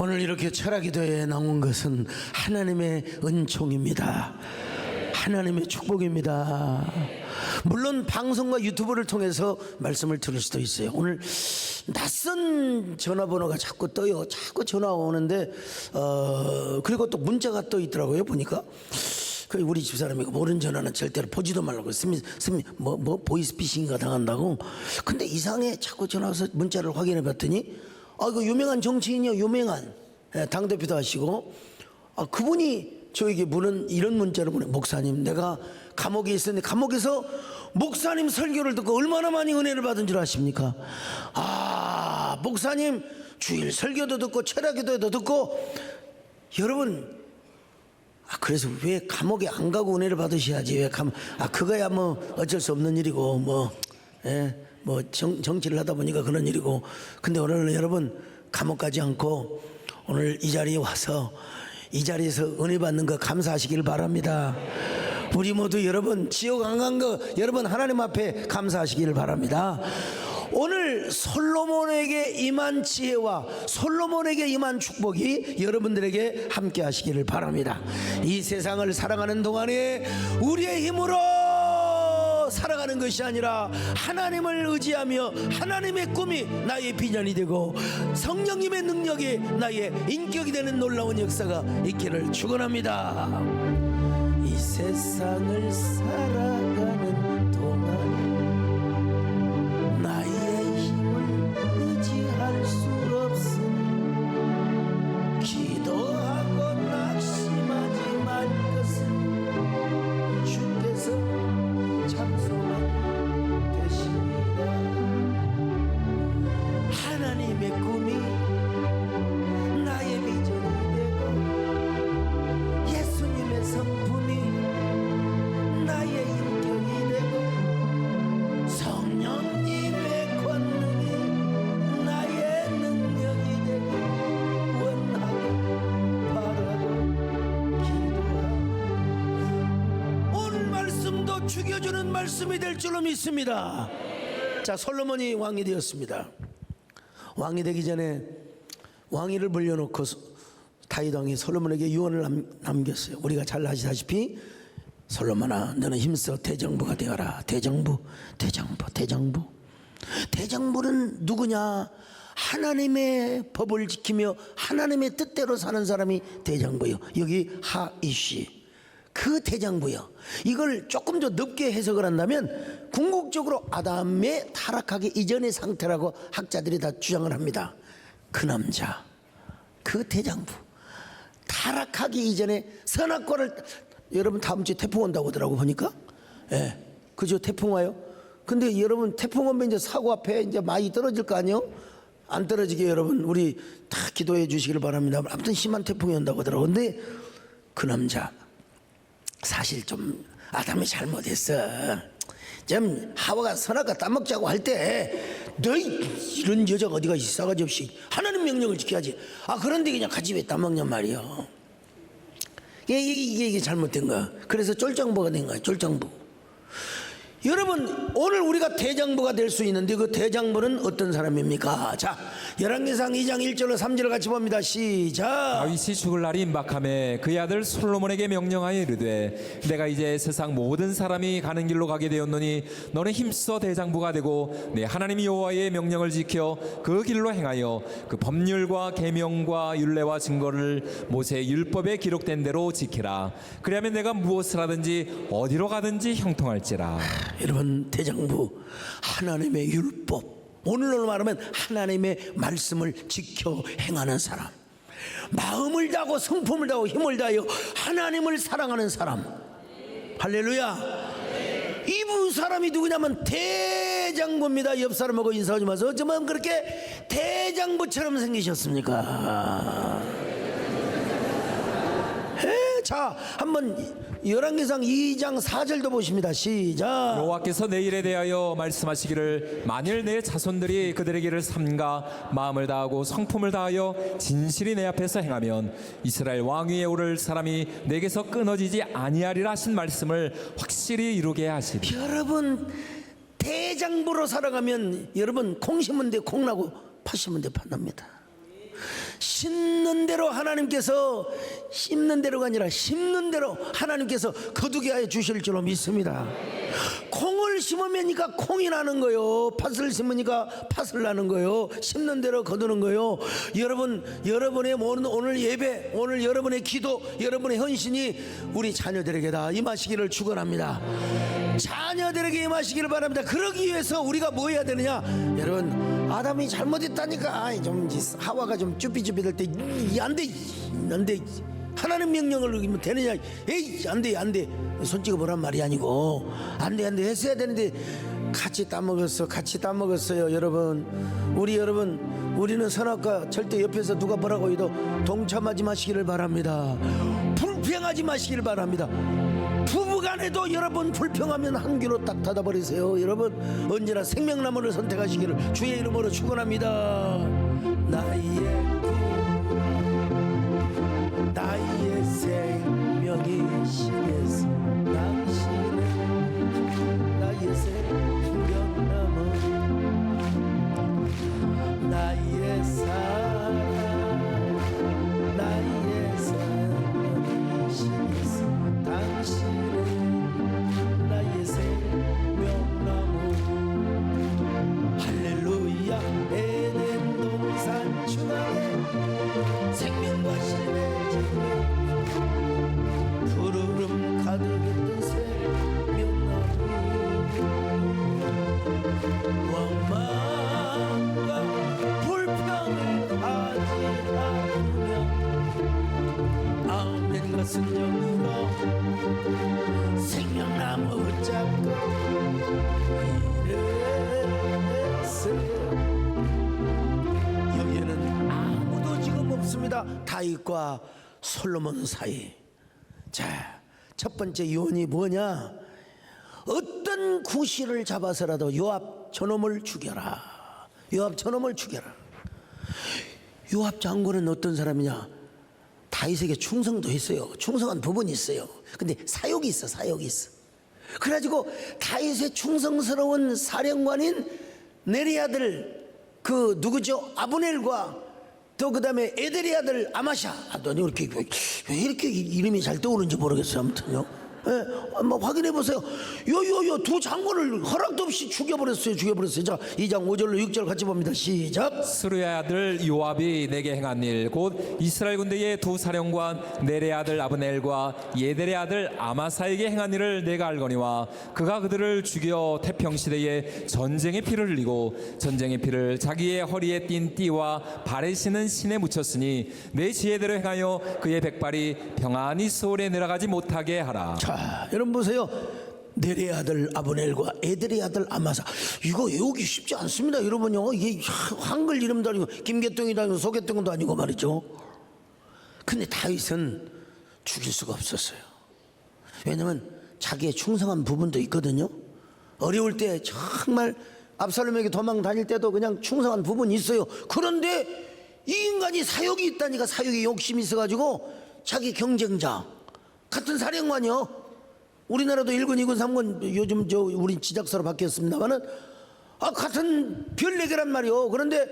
오늘 이렇게 철학기도에 나온 것은 하나님의 은총입니다. 하나님의 축복입니다. 물론 방송과 유튜브를 통해서 말씀을 들을 수도 있어요. 오늘 낯선 전화번호가 자꾸 떠요. 자꾸 전화가 오는데 그리고 또 문자가 떠 있더라고요. 보니까 우리 집사람이 모르는 전화는 절대로 보지도 말라고 보이스피싱인가 당한다고. 근데 이상해. 자꾸 전화 와서 문자를 확인해 봤더니 이거 유명한 정치인이요. 유명한 당대표도 하시고 그분이 저에게 이런 문자를 보내. 목사님, 내가 감옥에 있었는데 감옥에서 목사님 설교를 듣고 얼마나 많이 은혜를 받은 줄 아십니까? 목사님 주일 설교도 듣고 철학기도도 듣고. 여러분, 그래서 왜 감옥에 안 가고 은혜를 받으셔야지. 왜 그거야 뭐 어쩔 수 없는 일이고 정치를 하다 보니까 그런 일이고. 근데 오늘 여러분 감옥 가지 않고 오늘 이 자리에 와서 이 자리에서 은혜 받는 거 감사하시길 바랍니다. 우리 모두 여러분 지옥 안 간 거 여러분 하나님 앞에 감사하시길 바랍니다. 오늘 솔로몬에게 임한 지혜와 솔로몬에게 임한 축복이 여러분들에게 함께 하시기를 바랍니다. 이 세상을 살아가는 동안에 우리의 힘으로 살아가는 것이 아니라 하나님을 의지하며 하나님의 꿈이 나의 비전이 되고 성령님의 능력이 나의 인격이 되는 놀라운 역사가 있기를 축원합니다. 이 세상을 살아가는 동안에 나의 힘을 의지할 수 없으니 기도하고 낙심하지 말 것은 주께서 참소만 되십니다. 하나님의 꿈이 나의 비전이 되고 예수님의 성품이 나의 인격이 되고 성령님의 권능이 나의 능력이 되고 원하고 바라고 기도하고 오늘 말씀도 죽여주는 말씀이 될 줄로 믿습니다. 자, 솔로몬이 왕이 되었습니다. 왕이 되기 전에 왕위를 물려놓고 다윗 왕이 솔로몬에게 유언을 남겼어요. 우리가 잘 아시다시피 솔로몬아, 너는 힘써 대정부가 되어라. 대정부는 누구냐? 하나님의 법을 지키며 하나님의 뜻대로 사는 사람이 대정부요. 여기 하이시 그 대장부요. 이걸 조금 더 넓게 해석을 한다면 궁극적으로 아담의 타락하기 이전의 상태라고 학자들이 다 주장을 합니다. 그 남자, 그 대장부, 타락하기 이전에 선악과를. 여러분 다음 주에 태풍 온다고 하더라고 보니까. 그죠? 태풍 와요. 근데 여러분 태풍 오면 이제 사고 앞에 이제 많이 떨어질 거 아니에요? 안 떨어지게 여러분 우리 다 기도해 주시길 바랍니다. 아무튼 심한 태풍이 온다고 하더라고. 근데 그 남자 사실 좀 아담이 잘못했어. 좀 하와가 선악과 따먹자고 할 때 너희 이런 여자가 어디가 있어? 싸가지 없이 하나님 명령을 지켜야지. 그런데 그냥 같이 왜 따먹냔 말이야. 이게 잘못된 거야. 그래서 쫄장부가 된 거야. 쫄장부. 여러분 오늘 우리가 대장부가 될 수 있는데 그 대장부는 어떤 사람입니까? 자, 열왕기상 2장 1절로 3절을 같이 봅니다. 시작. 다윗이 죽을 날이 임박하매 그의 아들 솔로몬에게 명령하여 이르되 내가 이제 세상 모든 사람이 가는 길로 가게 되었노니 너는 힘써 대장부가 되고 내 하나님 여호와의 명령을 지켜 그 길로 행하여 그 법률과 계명과 율례와 증거를 모세의 율법에 기록된 대로 지키라. 그리하면 내가 무엇을 하든지 어디로 가든지 형통할지라. 여러분 대장부, 하나님의 율법, 오늘로 말하면 하나님의 말씀을 지켜 행하는 사람, 마음을 다하고 성품을 다하고 힘을 다하여 하나님을 사랑하는 사람. 할렐루야. 이분 사람이 누구냐면 대장부입니다. 옆 사람하고 인사하지 마세요. 어쩌면 그렇게 대장부처럼 생기셨습니까? 자, 한번 열왕기상 2장 4절도 보십니다. 시작. 여호와께서 내 일에 대하여 말씀하시기를 만일 내 자손들이 그들의 길을 삼가 마음을 다하고 성품을 다하여 진실이 내 앞에서 행하면 이스라엘 왕위에 오를 사람이 내게서 끊어지지 아니하리라 하신 말씀을 확실히 이루게 하시리. 여러분 대장부로 살아가면 여러분 콩 심은 데 콩나고 팥 심은 데 팥 납니다. 심는 대로 하나님께서, 심는 대로가 아니라 심는 대로 하나님께서 거두게 하여 주실 줄로 믿습니다. 콩을 심으니까 콩이 나는 거요, 팥을 심으니까 팥을 나는 거요, 심는 대로 거두는 거요. 여러분의 오늘 예배, 오늘 여러분의 기도, 여러분의 헌신이 우리 자녀들에게 다 임하시기를 축원합니다. 자녀들에게 임하시기를 바랍니다. 그러기 위해서 우리가 뭐 해야 되느냐? 여러분, 아담이 잘못했다니까 좀 하와가 좀 쭈삐쭈삐 될 때 안돼 하나님 명령을 어기면 되느냐? 에이 안돼 손 찍어보란 말이 아니고 안돼 했어야 되는데 같이 따먹었어요. 여러분, 우리는 선악과 절대 옆에서 누가 뭐라고 해도 동참하지 마시기를 바랍니다. 불평하지 마시기를 바랍니다. 부부간에도 여러분 불평하면 한 귀로 딱 닫아버리세요. 여러분, 언제나 생명나무를 선택하시기를 주의 이름으로 축원합니다. 나의 생명이 심해서 당신은 나의 생명나무, 나의 사랑, 나의 생명이 심해서 당신은 나의 생명나무. 할렐루야. 에덴 동산 중앙에 생명과 신의 장면, 푸르름 가득했던 생명나무, 원망과 불평을 하지 않으며 아멘 같은 영으로 생명나무 붙잡고 일했어요. 여기에는 아무도 지금 없습니다. 다윗과 솔로몬 사이. 자, 첫 번째 요원이 뭐냐? 어떤 구실을 잡아서라도 요압 저놈을 죽여라. 요압 저놈을 죽여라. 요압 장군은 어떤 사람이냐? 다윗에게 충성도 했어요. 충성한 부분이 있어요. 근데 사욕이 있어. 그래가지고 다윗의 충성스러운 사령관인 내리 아들 그 누구죠? 아브넬과 또 그 다음에 에델의 아들 아마샤. 왜 이렇게 이름이 잘 떠오르는지 모르겠어요. 아무튼요. 예, 한번 확인해 보세요. 요 두 장군을 허락도 없이 죽여버렸어요. 자, 2장 5절로 6절 같이 봅니다. 시작. 스루의 아들 요압이 내게 행한 일, 곧 이스라엘 군대의 두 사령관 넬의 아들 아브넬과 예델의 아들 아마사에게 행한 일을 내가 알거니와 그가 그들을 죽여 태평시대에 전쟁의 피를 흘리고 전쟁의 피를 자기의 허리에 띤 띠와 발에 신은 신에 묻혔으니 내 지혜대로 행하여 그의 백발이 평안히 소홀에 내려가지 못하게 하라. 자, 여러분 보세요. 넬의 아들 아브넬과 에델의 아들 아마사. 이거 외우기 쉽지 않습니다. 여러분요, 이게 한글 이름도 아니고 김개똥이도 아니고 소개똥도 아니고 말이죠. 근데 다윗은 죽일 수가 없었어요. 왜냐면 자기의 충성한 부분도 있거든요. 어려울 때 정말 압살롬에게 도망 다닐 때도 그냥 충성한 부분이 있어요. 그런데 이 인간이 사욕이 있다니까. 사욕이 욕심이 있어가지고 자기 경쟁자 같은 사령관이요. 우리나라도 1군, 2군, 3군 요즘 우리 지작사로 바뀌었습니다만은 같은 별 4개란 말이요. 그런데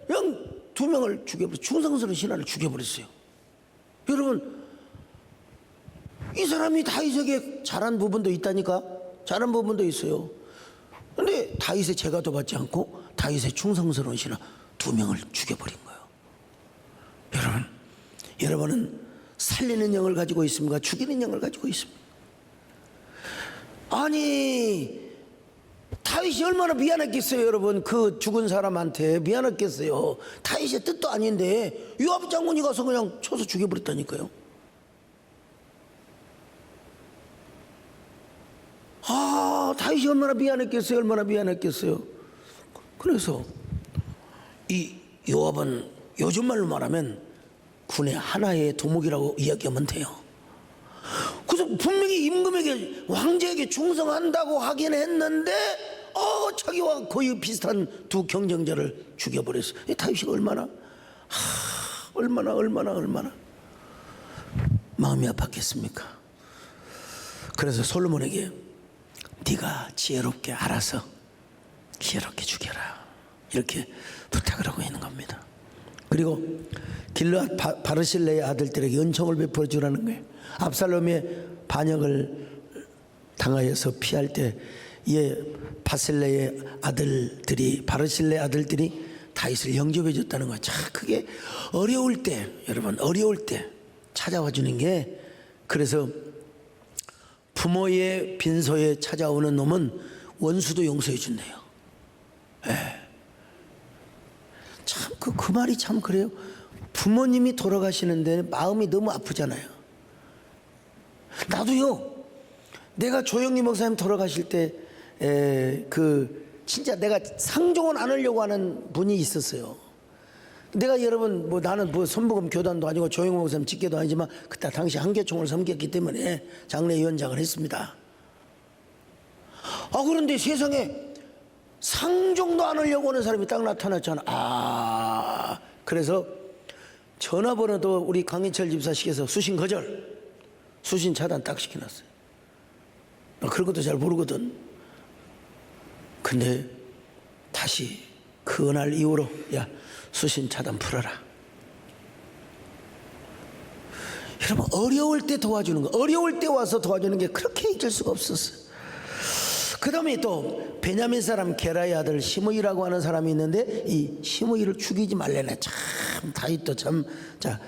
그냥 2명을 죽여버렸어요. 충성스러운 신하를 죽여버렸어요. 여러분, 이 사람이 다윗에게 잘한 부분도 있다니까. 잘한 부분도 있어요. 그런데 다윗의 제가도 받지 않고 다윗의 충성스러운 신하 2명을 죽여버린 거예요. 여러분은 살리는 영을 가지고 있습니까? 죽이는 영을 가지고 있습니까? 아니, 다윗이 얼마나 미안했겠어요. 여러분, 그 죽은 사람한테 미안했겠어요. 다윗의 뜻도 아닌데 요압 장군이 가서 그냥 쳐서 죽여버렸다니까요. 다윗이 얼마나 미안했겠어요. 그래서 이 요압은 요즘 말로 말하면 군의 하나의 도목이라고 이야기하면 돼요. 그래서 분명히 임금에게, 왕제에게 충성한다고 하긴 했는데 자기와 거의 비슷한 두 경쟁자를 죽여버렸어요. 다윗이 얼마나 마음이 아팠겠습니까? 그래서 솔로몬에게 네가 지혜롭게 알아서 지혜롭게 죽여라, 이렇게 부탁을 하고 있는 겁니다. 그리고 길르앗 바르실레의 아들들에게 은총을 베풀어 주라는 거예요. 압살롬의 반역을 당하여서 피할 때 바실레의 아들들이 바르실레의 아들들이 다윗을 영접해 줬다는 거예요. 자, 그게 어려울 때, 여러분 어려울 때 찾아와 주는 게, 그래서 부모의 빈소에 찾아오는 놈은 원수도 용서해 준대요. 참 그 말이 참 그래요. 부모님이 돌아가시는데 마음이 너무 아프잖아요. 나도요. 내가 조영리 목사님 돌아가실 때 진짜 내가 상종은 안 하려고 하는 분이 있었어요. 내가 여러분 나는 선부금 교단도 아니고 조영리 목사님 직계도 아니지만 그때 당시 한계총을 섬겼기 때문에 장례위원장을 했습니다. 그런데 세상에 상종도 안 하려고 하는 사람이 딱 나타났잖아. 그래서 전화번호도 우리 강인철 집사식에서 수신 거절, 수신 차단 딱 시켜놨어요. 그런 것도 잘 모르거든. 근데 다시 그날 이후로 야, 수신 차단 풀어라. 여러분 어려울 때 도와주는 거, 어려울 때 와서 도와주는 게 그렇게 잊을 수가 없었어요. 그 다음에 또 베냐민 사람 게라의 아들 시므이라고 하는 사람이 있는데 이 시므이를 죽이지 말래네. 참 다윗도 참. 자,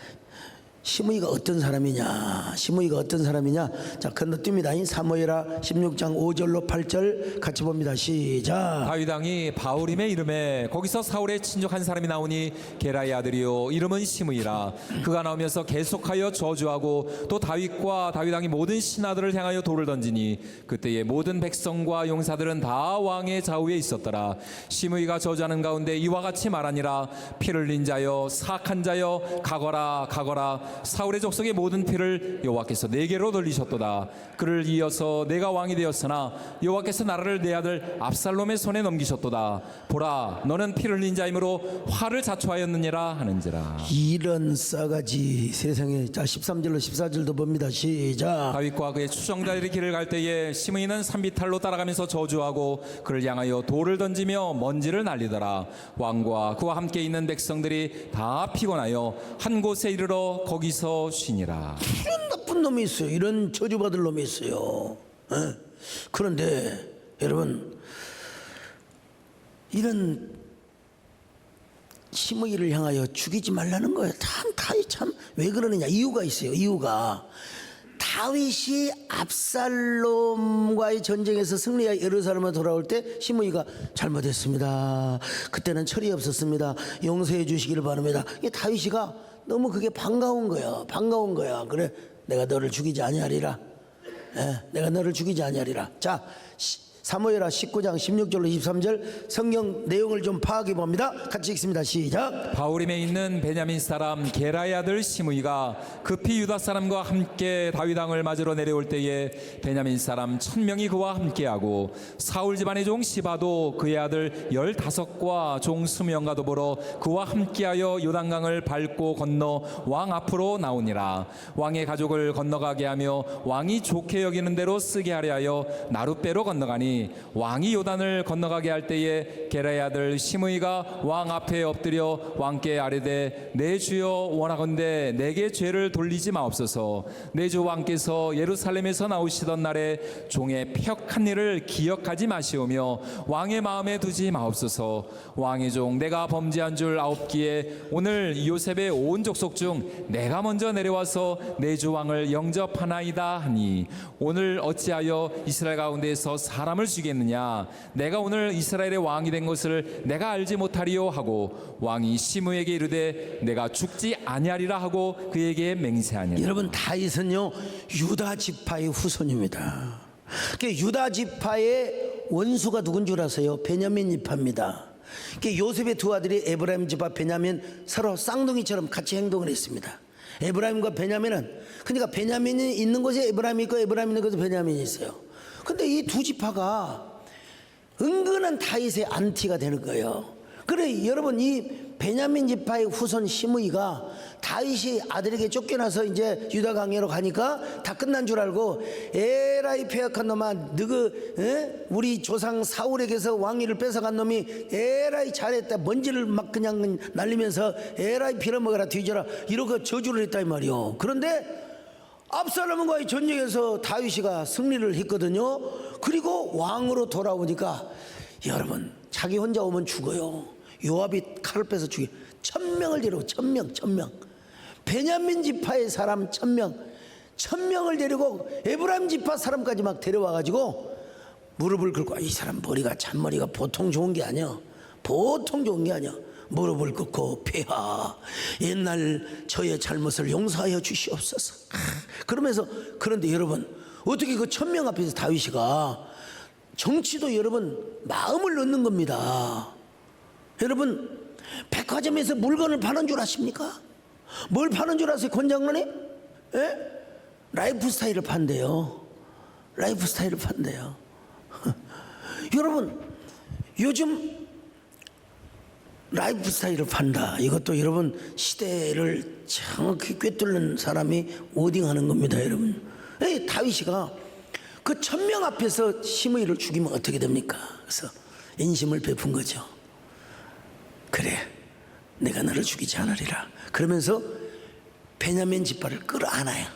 시므이가 어떤 사람이냐, 시므이가 어떤 사람이냐. 자, 건너뜁니다. 사무엘하 16장 5절로 8절 같이 봅니다. 시작. 다윗 왕이 바울임의 이름에 거기서 사울의 친족 한 사람이 나오니 게라의 아들이요 이름은 시므이라. 그가 나오면서 계속하여 저주하고 또 다윗과 다윗 왕이 모든 신하들을 향하여 돌을 던지니 그때의 모든 백성과 용사들은 다 왕의 좌우에 있었더라. 시므이가 저주하는 가운데 이와 같이 말하니라. 피를 흘린 자여 사악한 자여 가거라 가거라. 사울의 족속의 모든 피를 여호와께서 내게로 돌리셨도다. 그를 이어서 내가 왕이 되었으나 여호와께서 나라를 내 아들 압살롬의 손에 넘기셨도다. 보라 너는 피를 흘린 자이므로 화를 자초하였느니라 하는지라. 이런 싸가지 세상에. 자, 13절로 14절도 봅니다. 시작. 다윗과 그의 추종자들이 길을 갈 때에 시므이는 산비탈로 따라가면서 저주하고 그를 향하여 돌을 던지며 먼지를 날리더라. 왕과 그와 함께 있는 백성들이 다 피곤하여 한 곳에 이르러 거기서 쉬니라. 이런 나쁜 놈이 있어요. 이런 저주받을 놈이 있어요. 그런데 여러분 이런 시므이를 향하여 죽이지 말라는 거예요. 다윗 참 왜 그러느냐. 이유가 있어요. 이유가 다윗이 압살롬과의 전쟁에서 승리하여 예루살렘에 돌아올 때 시므이가 잘못했습니다. 그때는 철이 없었습니다. 용서해 주시기를 바랍니다. 이 다윗이가 너무 그게 반가운 거야. 반가운 거야. 그래, 내가 너를 죽이지 아니하리라. 내가 너를 죽이지 아니하리라. 자, 사무엘하 19장 16절로 23절 성경 내용을 좀 파악해 봅니다. 같이 읽습니다. 시작. 바울임에 있는 베냐민 사람 게라의 아들 시므이가 급히 유다 사람과 함께 다윗 왕을 맞으러 내려올 때에 베냐민 사람 1000명이 그와 함께하고 사울 집안의 종 시바도 그의 아들 15과 종 20명과 더불어 그와 함께하여 요단강을 밟고 건너 왕 앞으로 나오니라. 왕의 가족을 건너가게 하며 왕이 좋게 여기는 대로 쓰게 하려 하여 나룻배로 건너가니 왕이 요단을 건너가게 할 때에 게라의 아들 시므이가 왕 앞에 엎드려 왕께 아뢰되 내 주여 원하건대 내게 죄를 돌리지 마옵소서. 내 주 왕께서 예루살렘에서 나오시던 날에 종의 폐역한 일을 기억하지 마시오며 왕의 마음에 두지 마옵소서. 왕의 종 내가 범죄한 줄 아옵기에 오늘 요셉의 온 족속 중 내가 먼저 내려와서 내 주 왕을 영접하나이다 하니 오늘 어찌하여 이스라엘 가운데에서 사람을 죽이겠느냐. 내가 오늘 이스라엘의 왕이 된 것을 내가 알지 못하리요 하고 왕이 시므에게 이르되 내가 죽지 아니하리라 하고 그에게 맹세하니라. 여러분 다윗은요 유다 지파의 후손입니다. 유다 지파의 원수가 누군 줄 아세요? 베냐민 지파입니다. 요셉의 두 아들이 에브라임 지파 베냐민 서로 쌍둥이처럼 같이 행동을 했습니다. 에브라임과 베냐민은, 그러니까 베냐민이 있는 곳에 에브라임이 있고 에브라임이 있는 곳에 베냐민이 있어요. 근데 이 두 지파가 은근한 다윗의 안티가 되는 거예요. 그래 여러분 이 베냐민 지파의 후손 시므이가 다윗이 아들에게 쫓겨나서 이제 유다 강야로 가니까 다 끝난 줄 알고 에라이 폐역한 놈아 너그 우리 조상 사울에게서 왕위를 뺏어간 놈이 에라이 잘했다 먼지를 막 그냥 날리면서 에라이 빌어먹어라 뒤져라 이러고 저주를 했다 이 말이요. 그런데 압살롬과의 전쟁에서 다윗이가 승리를 했거든요. 그리고 왕으로 돌아오니까 여러분 자기 혼자 오면 죽어요. 요압이 칼을 빼서 죽여 1000명을 데리고 1000명 베냐민 지파의 사람 1000명을 데리고 에브라임 지파 사람까지 막 데려와가지고 무릎을 꿇고 이 사람 머리가 잔머리가 보통 좋은 게 아니야. 보통 좋은 게 아니야. 무릎을 꿇고 폐하 옛날 저의 잘못을 용서하여 주시옵소서. 그러면서 그런데 여러분 어떻게 그 1000명 앞에서 다윗이가 정치도 여러분 마음을 넣는 겁니다. 여러분 백화점에서 물건을 파는 줄 아십니까? 뭘 파는 줄 아세요? 권장관이? 라이프 스타일을 판대요. 라이프 스타일을 판대요. 여러분 요즘 라이프 스타일을 판다. 이것도 여러분 시대를 정확히 꿰뚫는 사람이 오딩하는 겁니다. 여러분 다윗이가 그 1000명 앞에서 시므이를 죽이면 어떻게 됩니까? 그래서 인심을 베푼 거죠. 그래 내가 너를 죽이지 않으리라. 그러면서 베냐민 지파를 끌어안아요.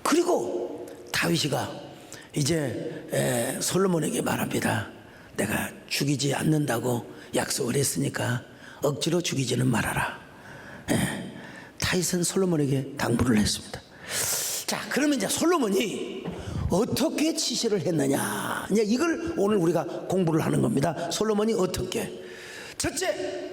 그리고 다윗이가 이제 솔로몬에게 말합니다. 내가 죽이지 않는다고 약속을 했으니까 억지로 죽이지는 말아라. 다윗은 솔로몬에게 당부를 했습니다. 자 그러면 이제 솔로몬이 어떻게 치시를 했느냐 이걸 오늘 우리가 공부를 하는 겁니다. 솔로몬이 어떻게 첫째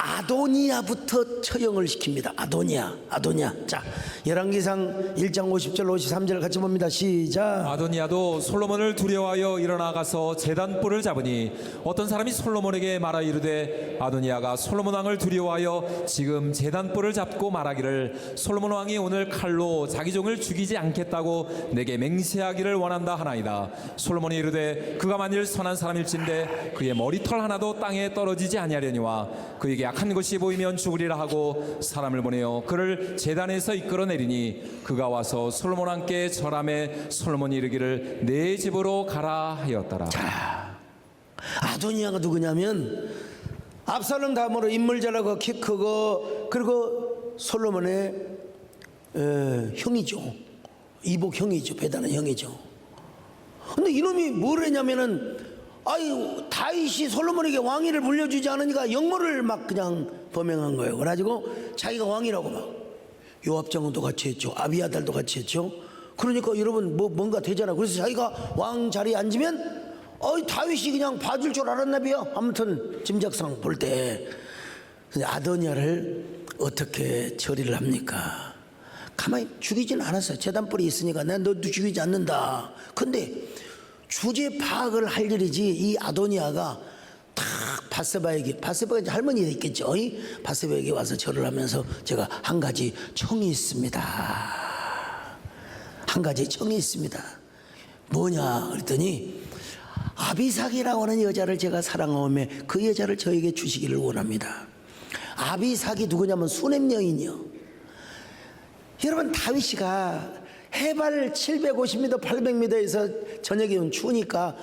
아도니아부터 처형을 시킵니다. 아도니아. 자 열왕기상 1장 50절 53절 같이 봅니다. 시작. 아도니아도 솔로몬을 두려워하여 일어나가서 제단뿔을 잡으니 어떤 사람이 솔로몬에게 말하 이르되 아도니아가 솔로몬 왕을 두려워하여 지금 제단뿔을 잡고 말하기를 솔로몬 왕이 오늘 칼로 자기 종을 죽이지 않겠다고 내게 맹세하기를 원한다 하나이다. 솔로몬이 이르되 그가 만일 선한 사람일진데 그의 머리털 하나도 땅에 떨어지지 아니하려니와 그에게 악한 것이 보이면 죽으리라 하고 사람을 보내어 그를 제단에서 이끌어내리니 그가 와서 솔로몬 왕께 절하매 솔로몬이 이르기를 내 집으로 가라 하였더라. 자, 아도니아가 누구냐면 압살롬 다음으로 인물 잘하고 키 크고 그리고 솔로몬의 형이죠. 이복 형이죠. 배다는 형이죠. 근데 이놈이 뭘 했냐면은 다윗이 솔로몬에게 왕위를 물려주지 않으니까 역모를 막 그냥 범행한 거예요. 그래가지고 자기가 왕이라고 막 요압 장군도 같이 했죠. 아비아달도 같이 했죠. 그러니까 여러분 뭔가 되잖아. 그래서 자기가 왕 자리에 앉으면 다윗이 그냥 봐줄 줄 알았나 봐요. 아무튼 짐작상 볼 때 아도니아를 어떻게 처리를 합니까? 가만히 죽이진 않았어요. 제단뿔이 있으니까 난 너도 죽이지 않는다. 근데 주제 파악을 할 일이지 이 아도니아가 딱 바세바가 이제 할머니가 있겠죠. 바세바에게 와서 절을 하면서 제가 한 가지 청이 있습니다. 뭐냐 그랬더니 아비삭이라고 하는 여자를 제가 사랑하오며 그 여자를 저에게 주시기를 원합니다. 아비삭이 누구냐면 수넴 여인이요. 여러분 다윗이가 해발 750m 800m에서 저녁에 오면 추우니까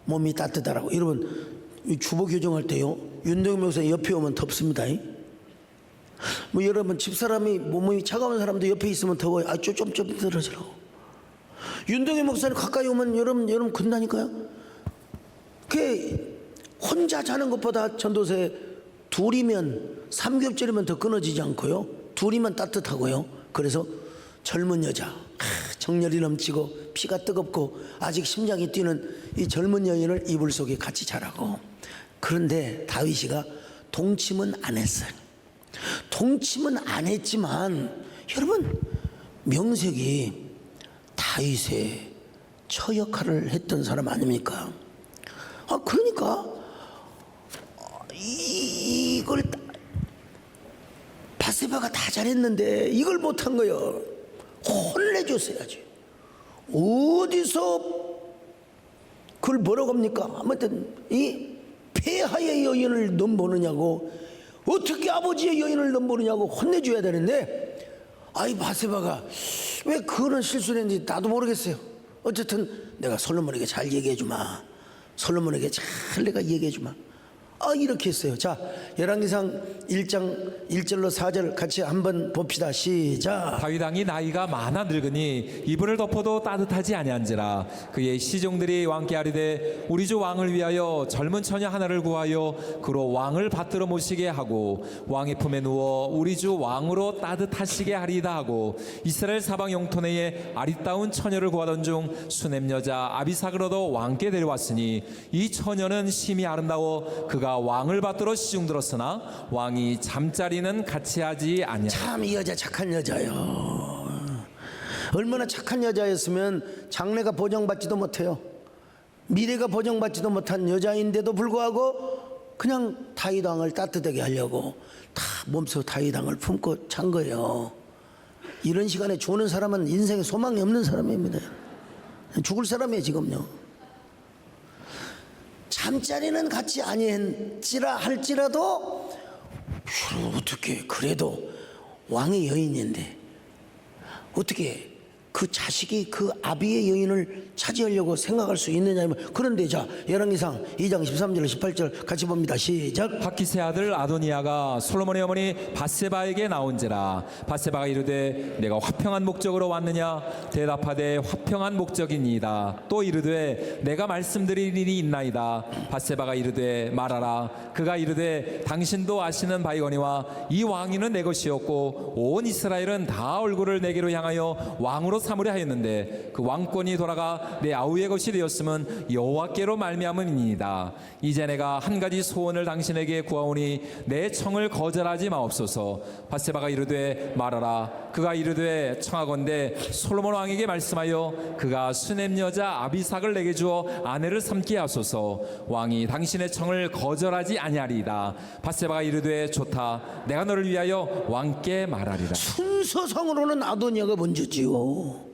몸이 따뜻하라고. 여러분 주보 교정할 때요 윤동현 목사님 옆에 오면 덥습니다. 여러분 집사람이 몸이 차가운 사람도 옆에 있으면 더워요. 좀 들어지라고. 윤동현 목사님 가까이 오면 여러분 건다니까요. 그 혼자 자는 것보다 전도세 둘이면 삼겹살이면 더 끊어지지 않고요. 둘이면 따뜻하고요. 그래서 젊은 여자 정열이 넘치고 피가 뜨겁고 아직 심장이 뛰는 이 젊은 여인을 이불 속에 같이 자라고. 그런데 다윗이가 동침은 안 했어요. 동침은 안 했지만 여러분 명색이 다윗의 처 역할을 했던 사람 아닙니까? 그러니까 이걸 바세바가 다 잘했는데 이걸 못한 거예요. 혼내줬어야지. 어디서 그걸 뭐라고 합니까? 아무튼 이 폐하의 여인을 넘보느냐고, 어떻게 아버지의 여인을 넘보느냐고 혼내줘야 되는데, 아이 바세바가 왜 그런 실수를 했는지 나도 모르겠어요. 어쨌든 내가 솔로몬에게 잘 얘기해주마. 솔로몬에게 잘 내가 얘기해주마. 이렇게 했어요. 자, 열왕기상 1장 1절로 4절 같이 한번 봅시다. 시작. 다윗 왕이 나이가 많아 늙으니 이불을 덮어도 따뜻하지 아니한지라. 그의 시종들이 왕께 아뢰되 우리 주 왕을 위하여 젊은 처녀 하나를 구하여 그로 왕을 받들어 모시게 하고 왕의 품에 누워 우리 주 왕으로 따뜻하시게 하리이다 하고 이스라엘 사방 영토 내에 아리따운 처녀를 구하던 중 수넴 여자 아비삭을 얻어 왕께 데려왔으니 이 처녀는 심히 아름다워 그가 왕을 받들어 시중 들었으나 왕이 잠자리는 같이 하지 아니하. 참 이 여자 착한 여자요. 얼마나 착한 여자였으면 장래가 보장받지도 못해요. 미래가 보장받지도 못한 여자인데도 불구하고 그냥 다윗 왕을 따뜻하게 하려고 다 몸소 다윗 왕을 품고 찬 거예요. 이런 시간에 죽는 사람은 인생에 소망이 없는 사람입니다. 죽을 사람이에요 지금요. 잠자리는 같이 아니한지라 할지라도 어떻게 그래도 왕의 여인인데 어떻게 그 자식이 그 아비의 여인을 차지하려고 생각할 수 있느냐면, 그런데 자 열왕기상 2장 13절 18절 같이 봅니다. 시작. 하키스의 아들 아도니아가 솔로몬의 어머니 바세바에게 나온지라. 바세바가 이르되 내가 화평한 목적으로 왔느냐. 대답하되 화평한 목적이니이다. 또 이르되 내가 말씀드릴 일이 있나이다. 바세바가 이르되 말하라. 그가 이르되 당신도 아시는 바이거니와 이 왕위는 내 것이었고 온 이스라엘은 다 얼굴을 내게로 향하여 왕으로 삼으려 하였는데 그 왕권이 돌아가 내 아우의 것이 되었으면 여호와께로 말미암음이니이다. 이제 내가 한 가지 소원을 당신에게 구하오니 내 청을 거절하지 마옵소서. 바세바가 이르되 말하라. 그가 이르되 청하건대 솔로몬 왕에게 말씀하여 그가 수넴 여자 아비삭을 내게 주어 아내를 삼게 하소서. 왕이 당신의 청을 거절하지 아니하리이다. 바세바가 이르되 좋다. 내가 너를 위하여 왕께 말하리라. 순서상으로는 아도니아가 먼저지요.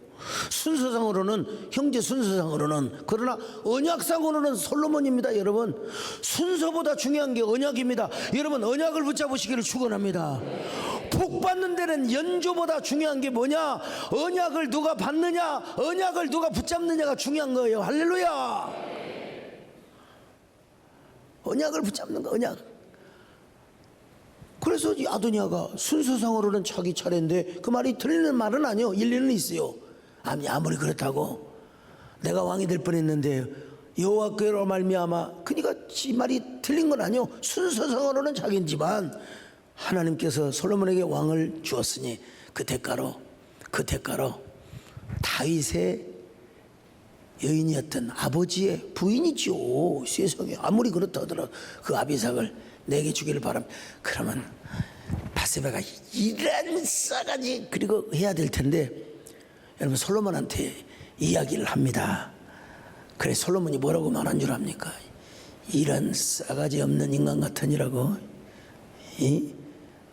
순서상으로는, 형제 순서상으로는. 그러나 언약상으로는 솔로몬입니다. 여러분, 순서보다 중요한 게 언약입니다. 여러분, 언약을 붙잡으시기를 축원합니다. 복 받는 데는 연조보다 중요한 게 뭐냐? 언약을 누가 받느냐, 언약을 누가 붙잡느냐가 중요한 거예요. 할렐루야. 언약을 붙잡는 거, 언약. 그래서 이 아도니아가 순서상으로는 자기 차례인데 그 말이 틀리는 말은 아니요. 일리는 있어요. 아무리 그렇다고 내가 왕이 될 뻔했는데 여호와께로 말미암아, 그러니까 이 말이 틀린 건 아니요. 순서상으로는 자기지만 하나님께서 솔로몬에게 왕을 주었으니 그 대가로 다윗의 여인이었던 아버지의 부인이죠. 세상에 아무리 그렇다 하더라도 그 아비삭을 내게 주기를 바랍니다. 그러면 바세바가 이런 싸가지 그리고 해야 될 텐데, 여러분 솔로몬한테 이야기를 합니다. 그래 솔로몬이 뭐라고 말한 줄 압니까? 이런 싸가지 없는 인간 같으니라고.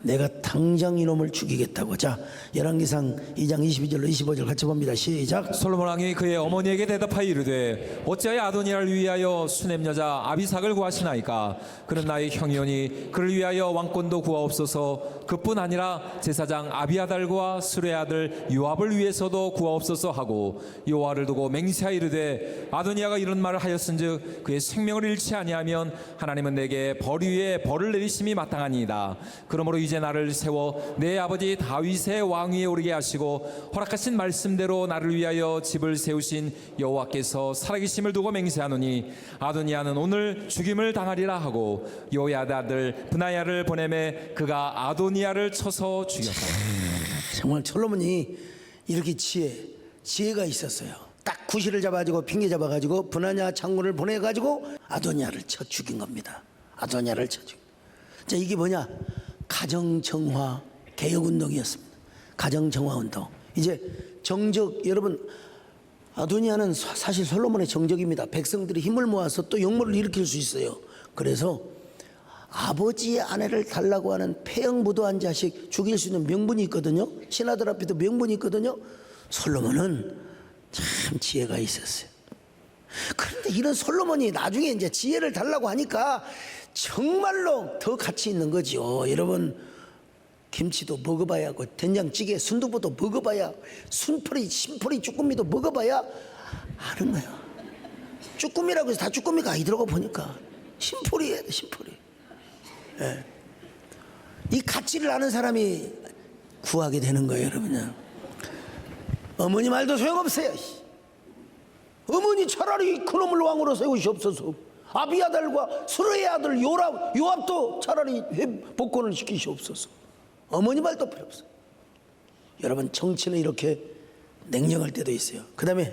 내가 당장 이놈을 죽이겠다고. 자, 열왕기상 2장 22절로 25절 같이 봅니다. 시작. 솔로몬 왕이 그의 어머니에게 대답하여 이르되 어찌하여 아도니아를 위하여 수넴 여자 아비삭을 구하시나이까? 그는 나의 형이오니 그를 위하여 왕권도 구하옵소서. 그뿐 아니라 제사장 아비아달과 수레 아들 요압을 위해서도 구하옵소서 하고 여호와를 두고 맹세하여 이르되 아도니아가 이런 말을 하였은즉 그의 생명을 잃지 아니하면 하나님은 내게 벌 위에 벌을 내리심이 마땅하니이다. 그러므로 이제 나를 세워 내 아버지 다윗의 왕위에 오르게 하시고 허락하신 말씀대로 나를 위하여 집을 세우신 여호와께서 살아계심을 두고 맹세하노니 아도니아는 오늘 죽임을 당하리라 하고 요야의 아들 브나야를 보내매 그가 아도니아를 쳐서 죽였다. 정말 솔로몬이 이렇게 지혜가 있었어요. 딱 구실을 잡아가지고 핑계 잡아가지고 브나야 장군을 보내가지고 아도니아를 쳐 죽인 겁니다. 아도니아를 쳐 죽인. 자, 이게 뭐냐? 가정정화 개혁운동이었습니다. 가정정화운동. 이제 정적, 여러분 아도니아는 사실 솔로몬의 정적입니다. 백성들이 힘을 모아서 또 역모를 일으킬 수 있어요. 그래서 아버지의 아내를 달라고 하는 폐영부도한 자식 죽일 수 있는 명분이 있거든요. 신하들 앞에도 명분이 있거든요. 솔로몬은 참 지혜가 있었어요. 그런데 이런 솔로몬이 나중에 이제 지혜를 달라고 하니까 정말로 더 가치 있는 거죠. 여러분, 김치도 먹어봐야 하고 된장찌개 순두부도 먹어봐야, 순풀이 심풀이 쭈꾸미도 먹어봐야 아는 거예요. 쭈꾸미라고 해서 다 쭈꾸미가 아니더라고 보니까 심풀이에요, 심풀이. 예. 이 가치를 아는 사람이 구하게 되는 거예요, 여러분. 어머니 말도 소용없어요. 어머니 차라리 그놈을 왕으로 세우시옵소서. 아비아달과 수르의 아들 요압도 차라리 복권을 시키시옵소서. 어머니 말도 필요 없어요. 여러분, 정치는 이렇게 냉정할 때도 있어요. 그 다음에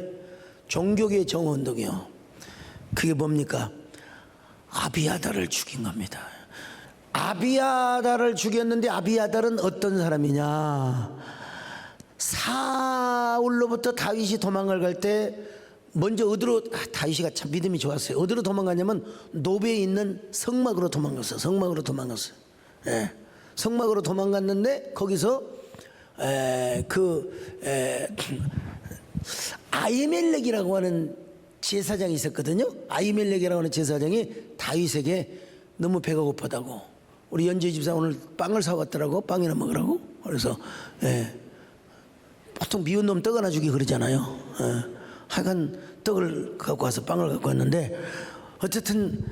종교계의 정운동이요. 그게 뭡니까? 아비아달을 죽인 겁니다. 아비아달을 죽였는데 아비아달은 어떤 사람이냐? 사울로부터 다윗이 도망을 갈 때 먼저 어디로, 다윗이가 참 믿음이 좋았어요. 어디로 도망가냐면 노베에 있는 성막으로 도망갔어요. 성막으로 도망갔어요. 예. 성막으로 도망갔는데 거기서 아히멜렉이라고 하는 제사장이 있었거든요. 아히멜렉이라고 하는 제사장이 다윗에게 너무 배가 고프다고, 우리 연재 집사 오늘 빵을 사왔더라고, 빵이나 먹으라고. 그래서 보통 미운 놈 떡 하나 주기 그러잖아요. 하여간 떡을 갖고 와서 빵을 갖고 왔는데, 어쨌든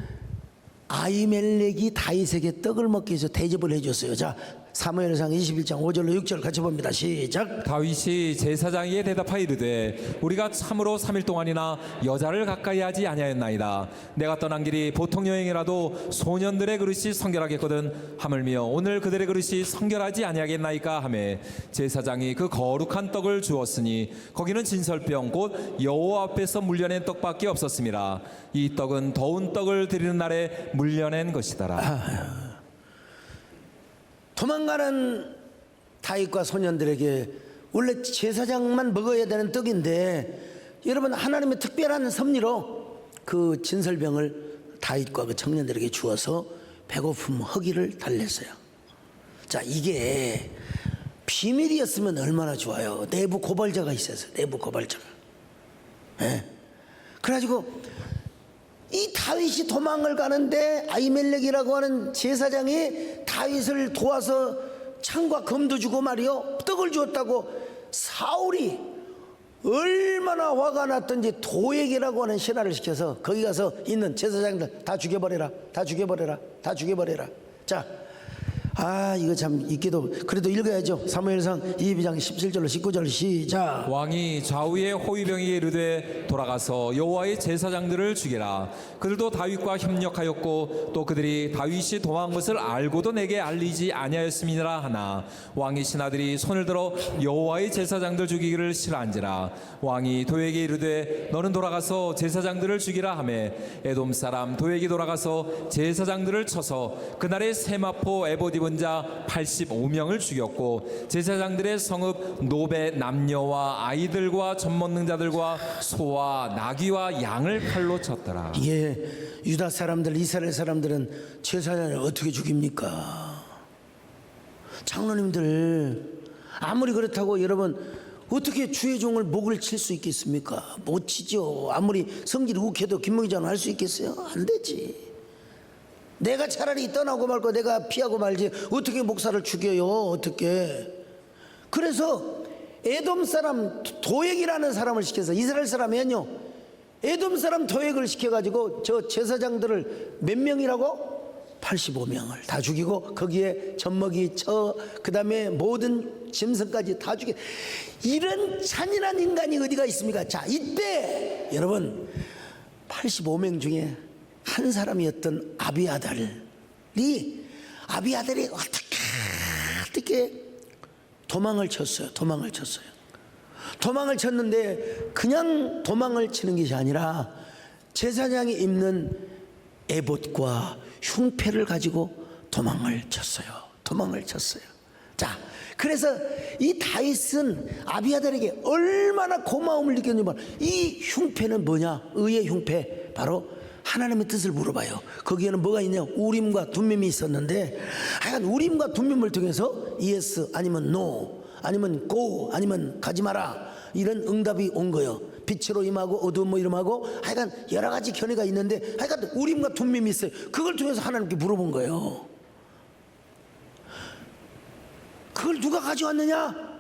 아히멜렉이 다윗에게 떡을 먹기 위해서 대접을 해줬어요. 자, 사무엘상 21장 5절로 6절 같이 봅니다. 시작. 다윗이 제사장에게 대답하여 이르되 우리가 참으로 3일 동안이나 여자를 가까이 하지 아니하였나이다. 내가 떠난 길이 보통 여행이라도 소년들의 그릇이 성결하겠거든. 하물며 오늘 그들의 그릇이 성결하지 아니하겠나이까 하매, 제사장이 그 거룩한 떡을 주었으니 거기는 진설병 곧 여호와 앞에서 물려낸 떡밖에 없었습니다. 이 떡은 더운 떡을 드리는 날에 물려낸 것이더라. 도망가는 다윗과 소년들에게 원래 제사장만 먹어야 되는 떡인데, 여러분, 하나님의 특별한 섭리로 그 진설병을 다윗과 그 청년들에게 주어서 배고픔 허기를 달랬어요. 자, 이게 비밀이었으면 얼마나 좋아요. 내부 고발자가 있었어요. 내부 고발자가. 예. 그래가지고 이 다윗이 도망을 가는데 아히멜렉이라고 하는 제사장이 다윗을 도와서 창과 검도 주고 말이요, 떡을 주었다고 사울이 얼마나 화가 났던지 도액이라고 하는 신하를 시켜서 거기 가서 있는 제사장들 다 죽여버려라, 다 죽여버려라, 다 죽여버려라. 자, 이거 참 읽기도 그래도 읽어야죠. 사무엘상 22장 17절로 19절 시작. 왕이 좌우의 호위병에게 이르되 돌아가서 여호와의 제사장들을 죽이라. 그들도 다윗과 협력하였고 또 그들이 다윗이 도망한 것을 알고도 내게 알리지 아니하였음이니라 하나, 왕의 신하들이 손을 들어 여호와의 제사장들 죽이기를 싫어한지라. 왕이 도에게 이르되 너는 돌아가서 제사장들을 죽이라 하매, 에돔 사람 도에게 돌아가서 제사장들을 쳐서 그날의 세마포 에봇 입은 자 85명을 죽였고, 제사장들의 성읍 노베 남녀와 아이들과 젖먹는 자들과 소와 나귀와 양을 칼로 쳤더라. 예, 유다 사람들, 이스라엘 사람들은 제사장을 어떻게 죽입니까? 장로님들, 아무리 그렇다고 여러분 어떻게 주의 종을 목을 칠 수 있겠습니까? 못 치죠. 아무리 성질이 욱해도 김목이장은 할 수 있겠어요? 안 되지. 내가 차라리 떠나고 말고 내가 피하고 말지 어떻게 목사를 죽여요? 어떻게? 그래서 에돔 사람 도액이라는 사람을 시켜서, 이스라엘 사람이면요, 에돔 사람 도액을 시켜가지고 저 제사장들을 몇 명이라고? 85명을 다 죽이고 거기에 젖먹이 그 다음에 모든 짐승까지 다 죽여. 이런 잔인한 인간이 어디가 있습니까? 자, 이때 여러분 85명 중에 한 사람이었던 아비아달이 어떻게 도망을 쳤어요. 도망을 쳤는데 그냥 도망을 치는 것이 아니라 제사장이 입는 에봇과 흉패를 가지고 도망을 쳤어요. 자, 그래서 이 다윗은 아비아달에게 얼마나 고마움을 느꼈냐면, 이 흉패는 뭐냐? 의의 흉패, 바로 하나님의 뜻을 물어봐요. 거기에는 뭐가 있냐? 우림과 둠밈이 있었는데, 하여간 우림과 둠밈을 통해서 yes 아니면 no 아니면 go 아니면 가지 마라, 이런 응답이 온 거예요. 빛으로 임하고 어두움으로 임하고 하여간 여러 가지 견해가 있는데 하여간 우림과 둠밈이 있어요. 그걸 통해서 하나님께 물어본 거예요. 그걸 누가 가져왔느냐?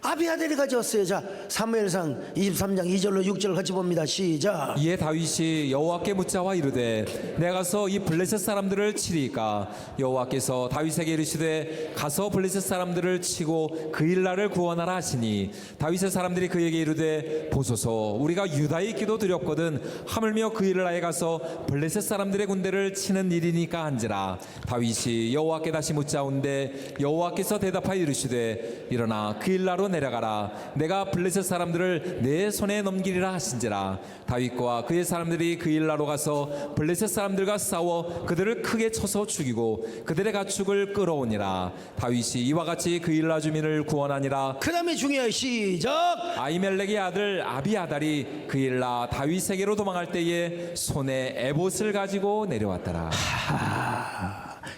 아비아델이 가져왔어요. 자, 사무엘상 23장 2절로 6절 같이 봅니다. 시작. 이에 다윗이 여호와께 묻자와 이르되 내가 가서 이 블레셋 사람들을 치리까 여호와께서 다윗에게 이르시되 가서 블레셋 사람들을 치고 그 일날을 구원하라 하시니 다윗의 사람들이 그에게 이르되 보소서 우리가 유다에 있기도 두렵거든 하물며 그 일날에 가서 블레셋 사람들의 군대를 치는 일이니까 한지라. 다윗이 여호와께 다시 묻자온데 여호와께서 대답하여 이르시되 일어나 그 일날로 내려가라. 내가 블레셋 사람들을 내 손에 넘기리라 하신지라. 다윗과 그의 사람들이 그 일나로 가서 블레셋 사람들과 싸워 그들을 크게 쳐서 죽이고 그들의 가축을 끌어오니라. 다윗이 이와 같이 그 일나 주민을 구원하니라. 그 다음에 중요해요. 시작. 아히멜렉의 아들 아비아달이 그 일나 다윗에게로 도망할 때에 손에 에봇을 가지고 내려왔더라.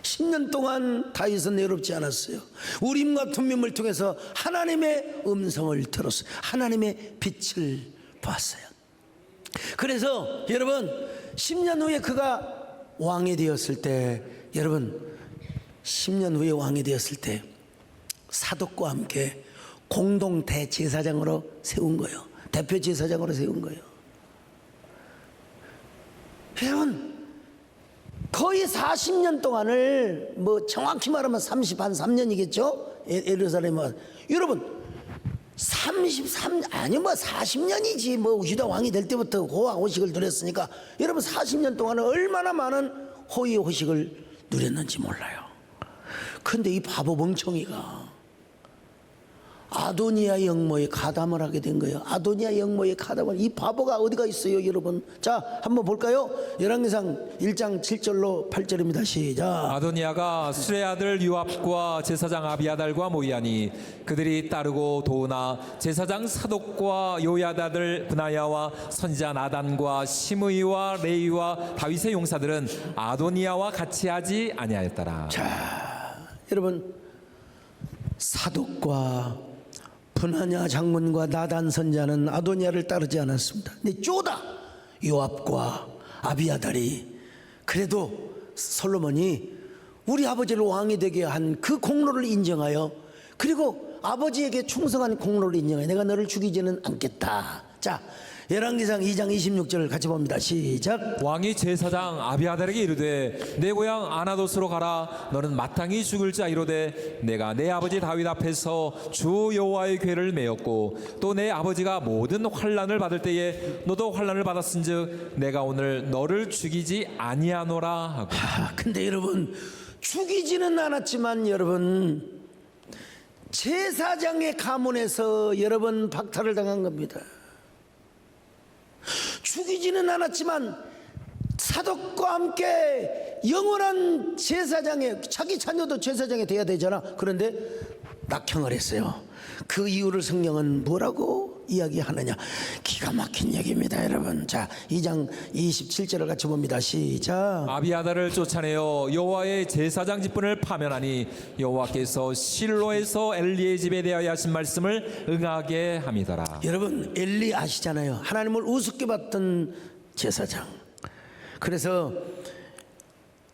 10년 동안 다윗은 내롭지 않았어요. 우림과 둠밈을 통해서 하나님의 음성을 들었어요. 하나님의 빛을 봤어요. 그래서 여러분 10년 후에 그가 왕이 되었을 때, 여러분 10년 후에 왕이 되었을 때 사독과 함께 공동 대제사장으로 세운 거예요. 대표 제사장으로 세운 거예요. 여러분 거의 40년 동안을, 뭐 정확히 말하면 3년이겠죠? 예루살렘은. 여러분 40년이지 뭐 유다 왕이 될 때부터 호화 호식을 누렸으니까 여러분 40년 동안은 얼마나 많은 호의 호식을 누렸는지 몰라요. 근데 이 바보 멍청이가 아도니아 영모에 가담을 하게 된 거예요. 아도니아 영모에 가담을. 이 바보가 어디가 있어요, 여러분? 자, 한번 볼까요? 열왕기상 1장 7절로 8절입니다. 시작. 아도니아가 술의 아들 요압과 제사장 아비아달과 모이하니 그들이 따르고 도우나 제사장 사독과 요야다들 브나야와 선지자 나단과 시므이와 레이와 다윗의 용사들은 아도니아와 같이 하지 아니하였더라. 자, 여러분 사독과 분하냐 장군과 나단 선자는 아도니아를 따르지 않았습니다. 근데 쪼다 요압과 아비아달이, 그래도 솔로몬이 우리 아버지를 왕이 되게 한 그 공로를 인정하여, 그리고 아버지에게 충성한 공로를 인정하여 내가 너를 죽이지는 않겠다. 자, 열왕기상 2장 26절 같이 봅니다. 시작. 왕이 제사장 아비아달에게 이르되 내 고향 아나돗으로 가라. 너는 마땅히 죽을 자 이르되 내가 내 아버지 다윗 앞에서 주 여호와의 궤를 메었고 또 내 아버지가 모든 환난을 받을 때에 너도 환난을 받았은즉 내가 오늘 너를 죽이지 아니하노라 하고. 근데 여러분 죽이지는 않았지만 여러분 제사장의 가문에서 여러분 박탈을 당한 겁니다. 죽이지는 않았지만 사독과 함께 영원한 제사장에, 자기 자녀도 제사장이 돼야 되잖아. 그런데 낙향을 했어요. 그 이유를 성경은 뭐라고 이야기하느냐? 기가 막힌 얘기입니다, 여러분. 자, 2장 27절을 같이 봅니다. 시작. 아비아달을 쫓아내어 여호와의 제사장 직분을 파면하니 여호와께서 실로에서 엘리의 집에 대하여 하신 말씀을 응하게 함이더라. 여러분 엘리 아시잖아요. 하나님을 우습게 봤던 제사장. 그래서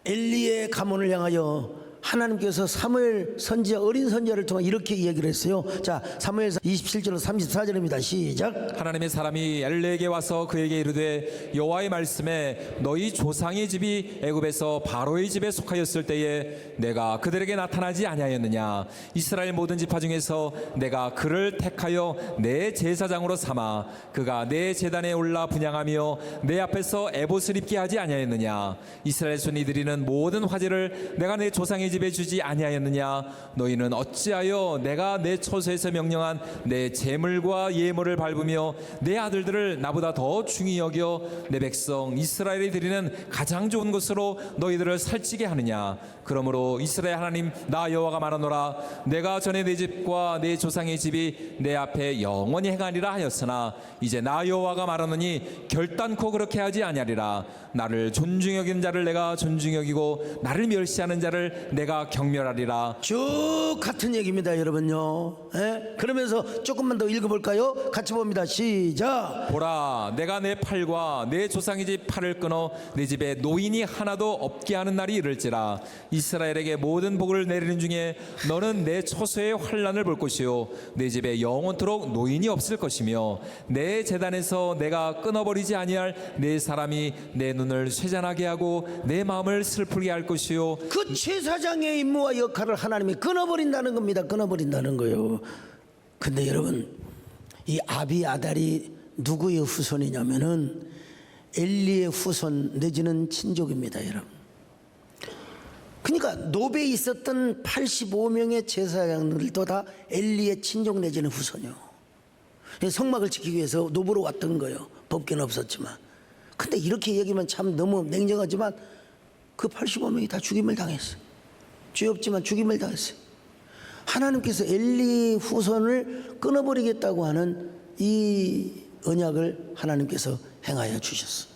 엘리의 가문을 향하여 하나님께서 사무엘 선지자, 어린 선지자를 통해 이렇게 이야기를 했어요. 자, 사무엘상 27절로 34절입니다. 시작. 하나님의 사람이 엘리에게 와서 그에게 이르되 여호와의 말씀에 너희 조상의 집이 애굽에서 바로의 집에 속하였을 때에 내가 그들에게 나타나지 아니하였느냐? 이스라엘 모든 지파 중에서 내가 그를 택하여 내 제사장으로 삼아 그가 내 제단에 올라 분향하며 내 앞에서 에봇을 입게 하지 아니하였느냐? 이스라엘 손이 드리는 모든 화제를 내가 내 조상의 집에 주지 아니하였느냐? 너희는 어찌하여 내가 내 처소에서 명령한 내 제물과 예물을 밟으며 내 아들들을 나보다 더 중히 여겨 내 백성 이스라엘이 드리는 가장 좋은 것으로 너희들을 살찌게 하느냐? 그러므로 이스라엘 하나님 나 여호와가 말하노라. 내가 전에 내 집과 내 조상의 집이 내 앞에 영원히 행하리라 하였으나 이제 나 여호와가 말하노니 결단코 그렇게 하지 아니하리라. 나를 존중히 여기는 자를 내가 존중히 여기고 나를 멸시하는 자를 내가 내가 경멸하리라. 쭉 같은 얘기입니다, 여러분요. 예? 그러면서 조금만 더 읽어볼까요? 같이 봅니다. 시작. 보라, 내가 내 팔과 내 조상의 집 팔을 끊어 내 집에 노인이 하나도 없게 하는 날이 이를지라. 이스라엘에게 모든 복을 내리는 중에 너는 내 초소의 환난을 볼 것이요 내 집에 영원토록 노인이 없을 것이며 내 제단에서 내가 끊어버리지 아니할 내 사람이 내 눈을 쇠잔하게 하고 내 마음을 슬프게 할 것이요. 그 제사장의 임무와 역할을 하나님이 끊어버린다는 겁니다. 끊어버린다는 거예요. 근데 여러분, 이 아비아달이 누구의 후손이냐면은 엘리의 후손 내지는 친족입니다, 여러분. 그러니까 노베에 있었던 85명의 제사장들도 다 엘리의 친족 내지는 후손이요. 성막을 지키기 위해서 노브로 왔던 거예요. 법규는 없었지만. 근데 이렇게 얘기하면 참 너무 냉정하지만 그 85명이 다 죽임을 당했어요. 죄 없지만 죽임을 당했어요. 하나님께서 엘리 후손을 끊어버리겠다고 하는 이 언약을 하나님께서 행하여 주셨어요.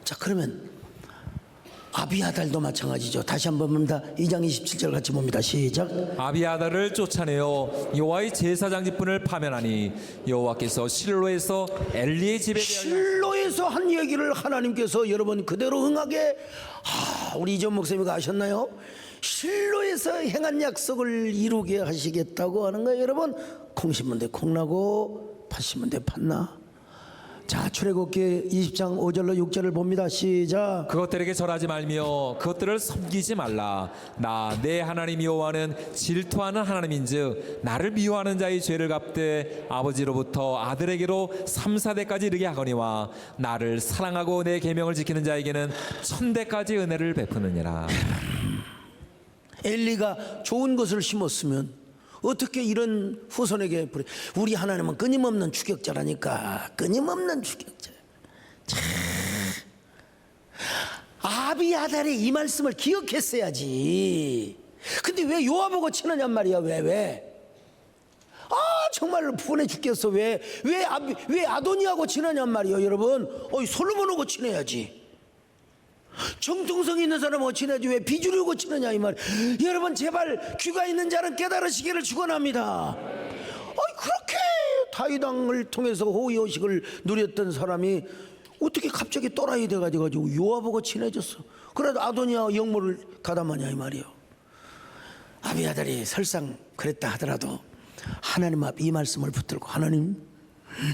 자, 그러면 아비아달도 마찬가지죠. 다시 한번 봅니다. 2장 27절 같이 봅니다. 시작. 아비아달을 쫓아내어 여호와의 제사장 직분을 파면하니 여호와께서 실로에서 엘리의 집에 실로에서 한 얘기를 하나님께서 여러분 그대로 응하게, 우리 이전 목사님이 아셨나요? 실로에서 행한 약속을 이루게 하시겠다고 하는 거예요. 여러분, 콩 심은 데 콩나고 팥 심은 데 팥나. 자, 출애굽기 20장 5절로 6절을 봅니다. 시작. 그것들에게 절하지 말며 그것들을 섬기지 말라. 나 내 하나님 여호와는 질투하는 하나님인즉 나를 미워하는 자의 죄를 갚되 아버지로부터 아들에게로 3, 4대까지 이르게 하거니와 나를 사랑하고 내 계명을 지키는 자에게는 1000대까지 은혜를 베푸느니라. 엘리가 좋은 것을 심었으면 어떻게 이런 후손에게 우리 하나님은 끊임없는 추격자라니까. 끊임없는 추격자. 참, 아비아달이 이 말씀을 기억했어야지. 근데 왜 요압하고 친하냔 말이야. 왜? 정말로 분해 죽겠어. 왜 아도니하고 친하냔 말이야. 여러분, 솔로몬하고 친해야지. 정통성 있는 사람하고 친하지 왜 비주류하고 친하냐 이 말. 여러분, 제발 귀가 있는 자는 깨달으시기를 축원합니다. 그렇게 다윗 왕을 통해서 호의호식을 누렸던 사람이 어떻게 갑자기 또라이 돼가지고 요압하고 친해졌어. 그래도 아도니아 역모를 가담하냐 이 말이요. 아비아달이 설상 그랬다 하더라도 하나님 앞 이 말씀을 붙들고, 하나님,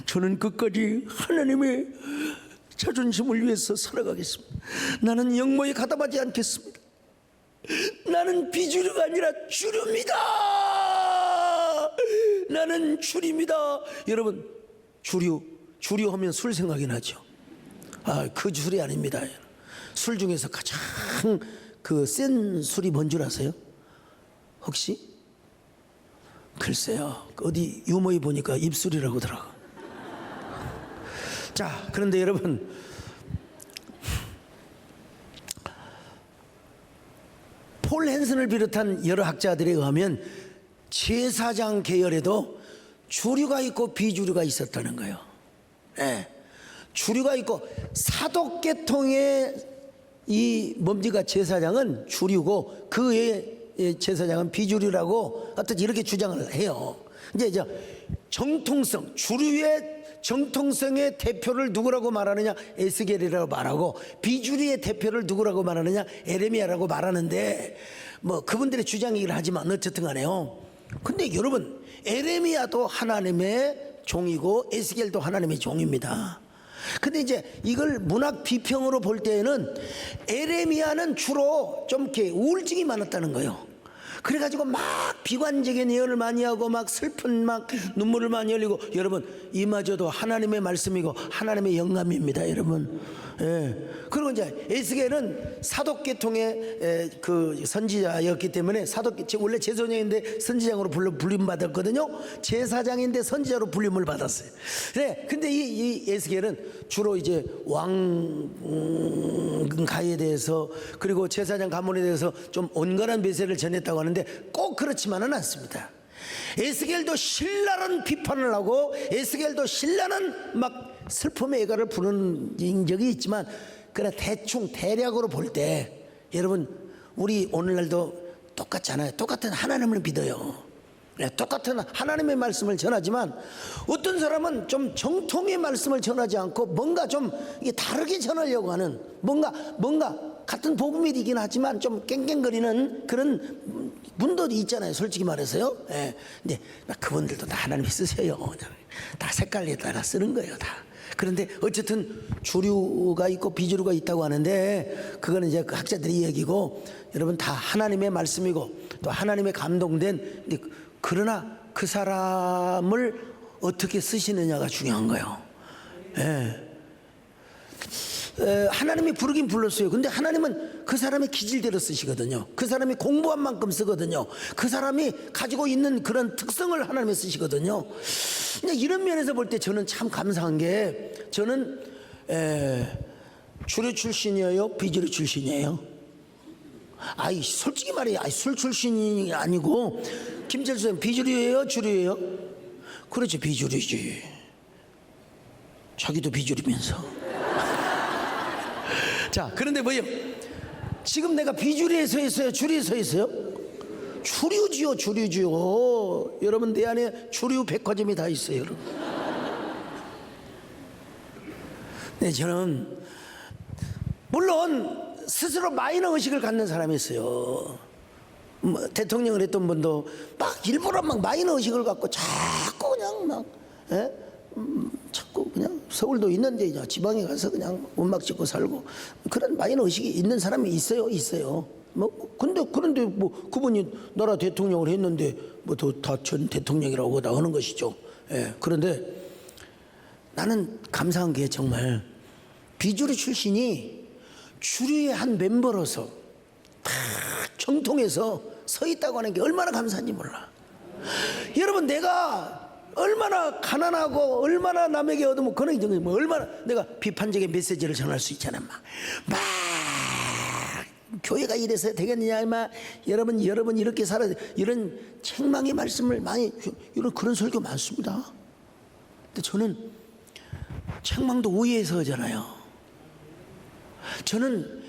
저는 끝까지 하나님의 자존심을 위해서 살아가겠습니다. 나는 역모에 가담하지 않겠습니다. 나는 비주류가 아니라 주류입니다. 나는 주류입니다. 여러분, 주류 하면 술 생각이 나죠. 그 술이 아닙니다. 술 중에서 가장 센 술이 뭔 줄 아세요? 혹시? 글쎄요, 어디 유머에 보니까 입술이라고 하더라고. 자, 그런데 여러분, 폴 헨슨을 비롯한 여러 학자들에 의하면 제사장 계열에도 주류가 있고 비주류가 있었다는 거예요. 네. 주류가 있고 사독계통의 이 뭡니까 제사장은 주류고 그 외의 제사장은 비주류라고 어떻게 이렇게 주장을 해요. 이제 정통성, 주류의 정통성의 대표를 누구라고 말하느냐? 에스겔이라고 말하고, 비주류의 대표를 누구라고 말하느냐? 에레미야라고 말하는데, 뭐 그분들의 주장이긴 하지만 어쨌든 간에요. 근데 여러분, 에레미야도 하나님의 종이고 에스겔도 하나님의 종입니다. 근데 이제 이걸 문학 비평으로 볼 때에는 에레미야는 주로 좀 이렇게 우울증이 많았다는 거예요. 그래가지고 막 비관적인 예언을 많이 하고 막 슬픈 막 눈물을 많이 흘리고, 여러분, 이마저도 하나님의 말씀이고 하나님의 영감입니다, 여러분. 예. 그리고 이제 에스겔은 사독계통의 그 선지자였기 때문에 원래 제사장인데 선지장으로 불림 받았거든요. 제사장인데 선지자로 불림을 받았어요. 네. 근데 이 에스겔은 주로 이제 왕가에 대해서 그리고 제사장 가문에 대해서 좀 온건한 메시지를 전했다고 하는데 꼭 그렇지만은 않습니다. 에스겔도 신랄한 비판을 하고 에스겔도 신랄한 막 슬픔의 애가를 부른 적이 있지만, 그러나 대충 대략으로 볼 때 여러분, 우리 오늘날도 똑같잖아요. 똑같은 하나님을 믿어요. 똑같은 하나님의 말씀을 전하지만 어떤 사람은 좀 정통의 말씀을 전하지 않고 뭔가 좀 이게 다르게 전하려고 하는 뭔가 같은 복음이긴 하지만 좀 깽깽거리는 그런 분도 있잖아요. 솔직히 말해서요. 근데 그분들도 다 하나님이 쓰세요. 그냥 다 색깔에다가 쓰는 거예요. 다. 그런데 어쨌든 주류가 있고 비주류가 있다고 하는데 그거는 이제 그 학자들이 얘기고 여러분 다 하나님의 말씀이고 또 하나님의 감동된 그러나 그 사람을 어떻게 쓰시느냐가 중요한 거예요. 하나님이 부르긴 불렀어요. 근데 하나님은 그 사람의 기질대로 쓰시거든요. 그 사람이 공부한 만큼 쓰거든요. 그 사람이 가지고 있는 그런 특성을 하나님이 쓰시거든요. 이런 면에서 볼 때 저는 참 감사한 게 저는 주류 출신이에요? 비주류 출신이에요? 솔직히 말해 술 출신이 아니고 김철수 선생님 비주류예요? 주류예요? 그렇지 비주류지. 자기도 비주류면서. 자 그런데 뭐예요? 지금 내가 비주류에서 했어요? 주류에서 했어요? 주류지요. 여러분 내 안에 주류 백화점이 다 있어요. 여러분. 네, 저는 물론 스스로 마이너 의식을 갖는 사람이 있어요. 대통령을 했던 분도 막 일부러 막 마이너 의식을 갖고 자꾸 그냥 자꾸 그냥 서울도 있는데 지방에 가서 그냥 음악 짓고 살고 그런 마이너 의식이 있는 사람이 있어요. 그런데 그분이 나라 대통령을 했는데 다 전 대통령이라고 다 하는 것이죠. 그런데 나는 감사한 게 정말 비주류 출신이 주류의 한 멤버로서 다 정통해서 서 있다고 하는 게 얼마나 감사한지 몰라. 여러분 내가 얼마나 가난하고 얼마나 남에게 얻으면 그런 얼마나 내가 비판적인 메시지를 전할 수 있잖아. 막 교회가 이래서 되겠느냐 여러분 이렇게 살아야 돼. 이런 책망의 말씀을 많이 이런 그런 설교 많습니다. 근데 저는 책망도 우위에서 하잖아요. 저는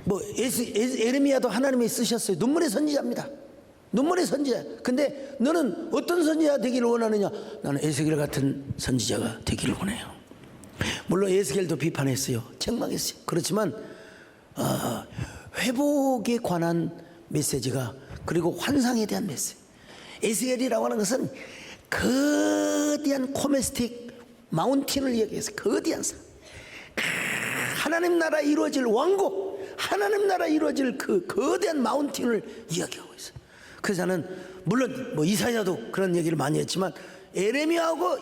에레미야도 하나님이 쓰셨어요. 눈물의 선지자입니다. 눈물의 선지자. 근데 너는 어떤 선지자 되기를 원하느냐? 나는 에스겔 같은 선지자가 되기를 원해요. 물론 에스겔도 비판했어요. 책망했어요. 그렇지만 회복에 관한 메시지가 그리고 환상에 대한 메시지. 에스겔이라고 하는 것은 거대한 코메스틱 마운틴을 얘기해서 거대한 산. 하나님 나라 이루어질 왕국, 하나님 나라 이루어질 그 거대한 마운틴을 이야기하고 있어요. 그래서 나는 물론 이사야도 그런 얘기를 많이 했지만 에레미야하고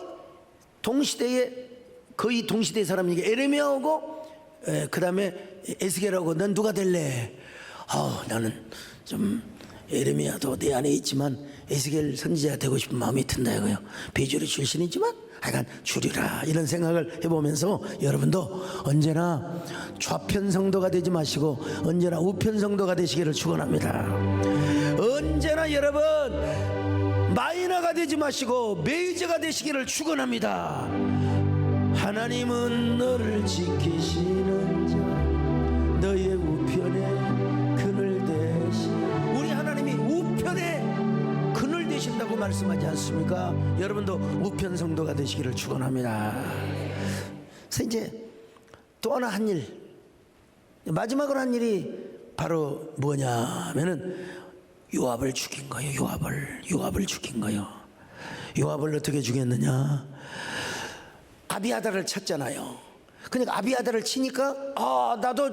동시대에 거의 동시대 사람이니까 에레미야하고 그 다음에 에스겔하고 넌 누가 될래? 나는 좀 에레미야도 내 안에 있지만 에스겔 선지자가 되고 싶은 마음이 든다 이거요. 비주류 출신이지만 하여간 주류라 이런 생각을 해보면서 여러분도 언제나 좌편 성도가 되지 마시고 언제나 우편 성도가 되시기를 축원합니다. 언제나 여러분 마이너가 되지 마시고 메이저가 되시기를 축원합니다. 하나님은 너를 지키시는 자 너의 우편에 그늘 대시. 우리 하나님이 우편에 그늘 되신다고 말씀하지 않습니까? 여러분도 우편 성도가 되시기를 축원합니다. 그래서 이제 또 하나 한 일, 마지막으로 한 일이 바로 뭐냐면은 요압을 죽인 거예요. 요압을 죽인 거예요. 요압을 어떻게 죽였느냐? 아비아다를 쳤잖아요. 그러니까 아비아다를 치니까 나도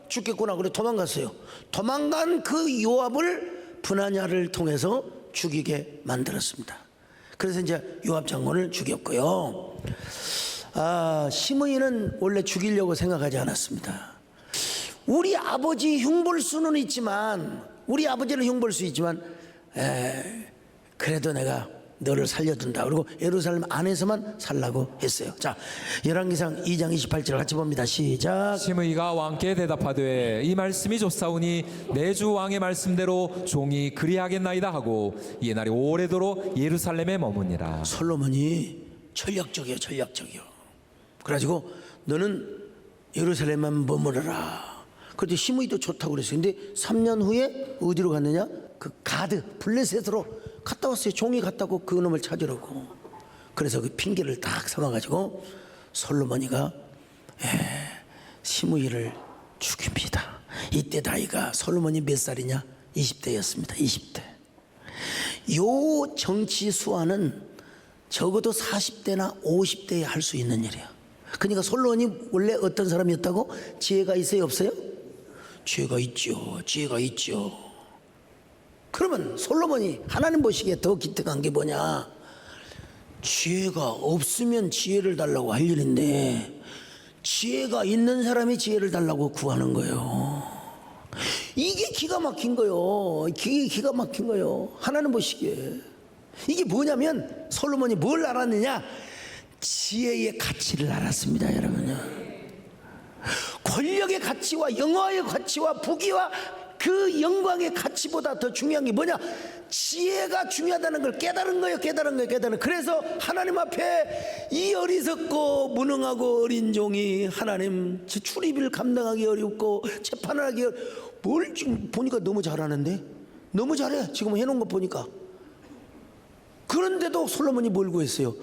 죽겠구나. 그래 도망갔어요. 도망간 그 요압을 분하냐를 통해서 죽이게 만들었습니다. 그래서 이제 요압 장군을 죽였고요. 시므이는 원래 죽이려고 생각하지 않았습니다. 우리 아버지 흉볼 수는 있지만 우리 아버지를 흉볼 수 있지만 그래도 내가 너를 살려둔다. 그리고 예루살렘 안에서만 살라고 했어요. 자, 열왕기상 2장 28절 같이 봅니다. 시작. 시므이가 왕께 대답하되 이 말씀이 좋사오니 내 주 왕의 말씀대로 종이 그리하겠나이다 하고 이 날이 오래도록 예루살렘에 머무니라. 솔로몬이 전략적이요. 그래가지고 너는 예루살렘만 머무르라. 그때 시므이도 좋다고 그랬어요. 근데 3년 후에 어디로 갔느냐? 그 가드 블레셋으로 갔다 왔어요. 종이 갔다고 그 놈을 찾으려고. 그래서 그 핑계를 딱 삼아가지고 솔로몬이가 시므이를 죽입니다. 이때 나이가 솔로몬이 몇 살이냐? 20대였습니다. 20대. 요 정치 수완은 적어도 40대나 50대에 할 수 있는 일이에요. 그러니까 솔로몬이 원래 어떤 사람이었다고? 지혜가 있어요, 없어요? 지혜가 있죠. 지혜가 있죠. 그러면 솔로몬이 하나님 보시기에 더 기특한 게 뭐냐? 지혜가 없으면 지혜를 달라고 할 일인데 지혜가 있는 사람이 지혜를 달라고 구하는 거예요. 이게 기가 막힌 거예요. 이게 기가 막힌 거예요. 하나님 보시기에. 이게 뭐냐면 솔로몬이 뭘 알았느냐? 지혜의 가치를 알았습니다, 여러분요. 권력의 가치와 영화의 가치와 부귀와 그 영광의 가치보다 더 중요한 게 뭐냐? 지혜가 중요하다는 걸 깨달은 거예요. 깨달은 거예요. 그래서 하나님 앞에 이 어리석고 무능하고 어린 종이 하나님 출입을 감당하기 어렵고 재판을 하기 뭘 지금 보니까 너무 잘하는데? 너무 잘해. 지금 해놓은 거 보니까. 그런데도 솔로몬이 뭘 구했어요?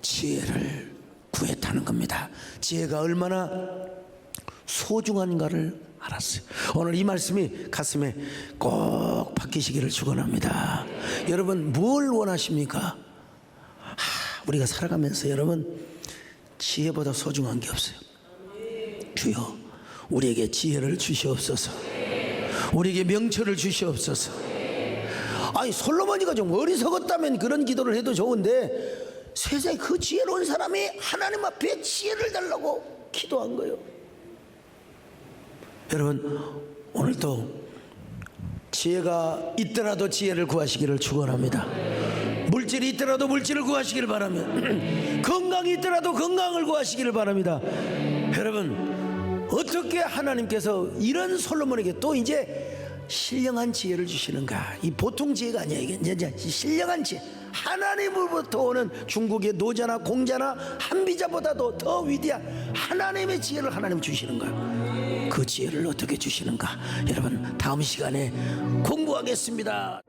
지혜를 구했다는 겁니다. 지혜가 얼마나 소중한가를 알았어요. 오늘 이 말씀이 가슴에 꼭 박히시기를 축원합니다. 여러분 뭘 원하십니까? 우리가 살아가면서 여러분 지혜보다 소중한 게 없어요. 주여 우리에게 지혜를 주시옵소서. 우리에게 명철을 주시옵소서. 아니 솔로몬이가 좀 어리석었다면 그런 기도를 해도 좋은데 세상에 그 지혜로운 사람이 하나님 앞에 지혜를 달라고 기도한 거예요. 여러분 오늘도 지혜가 있더라도 지혜를 구하시기를 축원합니다. 물질이 있더라도 물질을 구하시기를 바라며 건강이 있더라도 건강을 구하시기를 바랍니다. 여러분 어떻게 하나님께서 이런 솔로몬에게 또 이제 신령한 지혜를 주시는가? 이 보통 지혜가 아니야. 이게 이제 신령한 지혜, 하나님으로부터 오는 중국의 노자나 공자나 한비자보다도 더 위대한 하나님의 지혜를 하나님 주시는 거예요. 그 지혜를 어떻게 주시는가? 여러분 다음 시간에 공부하겠습니다.